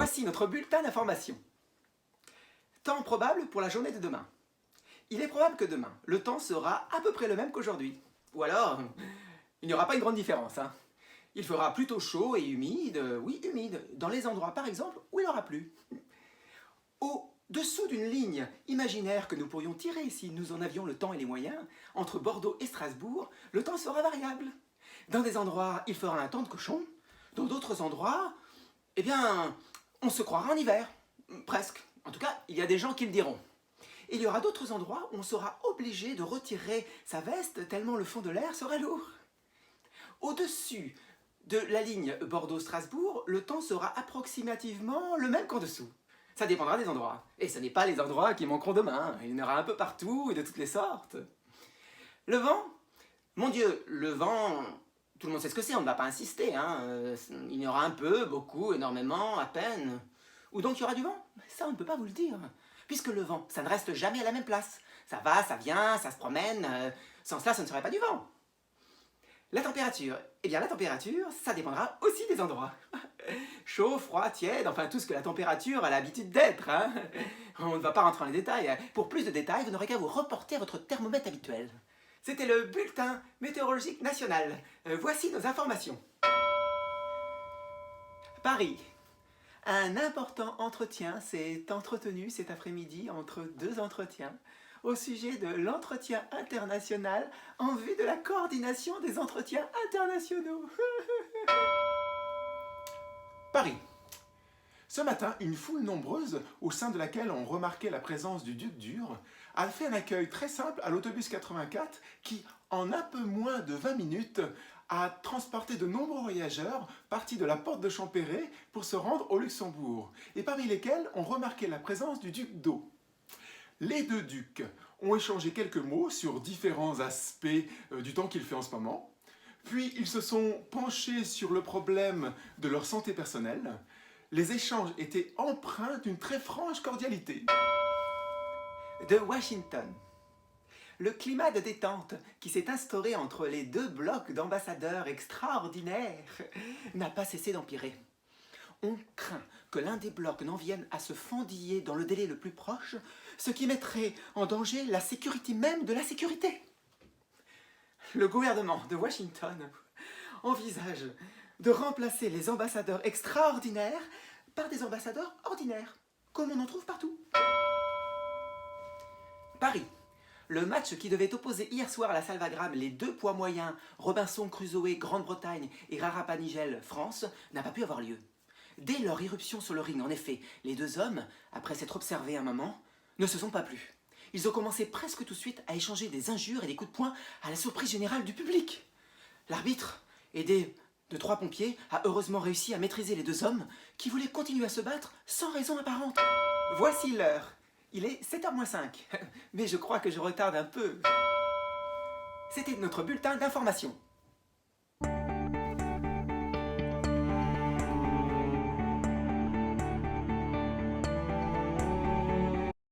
Voici notre bulletin d'information. Temps probable pour la journée de demain. Il est probable que demain, le temps sera à peu près le même qu'aujourd'hui. Ou alors, il n'y aura pas une grande différence. Il fera plutôt chaud et humide, oui humide, dans les endroits par exemple où il aura plu. Au-dessous d'une ligne imaginaire que nous pourrions tirer si nous en avions le temps et les moyens, entre Bordeaux et Strasbourg, le temps sera variable. Dans des endroits, il fera un temps de cochon. Dans d'autres endroits, eh bien, on se croira en hiver. Presque. En tout cas, il y a des gens qui le diront. Il y aura d'autres endroits où on sera obligé de retirer sa veste tellement le fond de l'air sera lourd. Au-dessus de la ligne Bordeaux-Strasbourg, le temps sera approximativement le même qu'en dessous. Ça dépendra des endroits. Et ce n'est pas les endroits qui manqueront demain. Il y en aura un peu partout et de toutes les sortes. Le vent? Mon Dieu, le vent, tout le monde sait ce que c'est, on ne va pas insister. Il y aura un peu, beaucoup, énormément, à peine. Où donc il y aura du vent? Ça, on ne peut pas vous le dire. Puisque le vent, ça ne reste jamais à la même place. Ça va, ça vient, ça se promène. Sans cela, ce ne serait pas du vent. La température? Eh bien, la température, ça dépendra aussi des endroits. Chaud, froid, tiède, enfin tout ce que la température a l'habitude d'être. On ne va pas rentrer dans les détails. Pour plus de détails, vous n'aurez qu'à vous reporter à votre thermomètre habituel. C'était le bulletin météorologique national. Voici nos informations. Paris. Un important entretien s'est entretenu cet après-midi entre deux entretiens au sujet de l'entretien international en vue de la coordination des entretiens internationaux. Paris. Ce matin, une foule nombreuse, au sein de laquelle on remarquait la présence du Duc d'Ur, a fait un accueil très simple à l'autobus 84 qui, en un peu moins de 20 minutes, a transporté de nombreux voyageurs partis de la porte de Champéret pour se rendre au Luxembourg, et parmi lesquels on remarquait la présence du duc d'O. Les deux ducs ont échangé quelques mots sur différents aspects du temps qu'il fait en ce moment, puis ils se sont penchés sur le problème de leur santé personnelle. Les échanges étaient empreints d'une très franche cordialité. De Washington. Le climat de détente qui s'est instauré entre les deux blocs d'ambassadeurs extraordinaires n'a pas cessé d'empirer. On craint que l'un des blocs n'en vienne à se fendiller dans le délai le plus proche, ce qui mettrait en danger la sécurité même de la sécurité. Le gouvernement de Washington envisage de remplacer les ambassadeurs extraordinaires par des ambassadeurs ordinaires, comme on en trouve partout. Paris. Le match qui devait opposer hier soir à la Salvagram les deux poids moyens Robinson Crusoe Grande-Bretagne et Rarapanigel France n'a pas pu avoir lieu. Dès leur irruption sur le ring, en effet, les deux hommes, après s'être observés un moment, ne se sont pas plu. Ils ont commencé presque tout de suite à échanger des injures et des coups de poing à la surprise générale du public. L'arbitre, aidé de 3 pompiers, a heureusement réussi à maîtriser les deux hommes qui voulaient continuer à se battre sans raison apparente. Voici l'heure. Il est 7h-5, mais je crois que je retarde un peu. C'était notre bulletin d'information.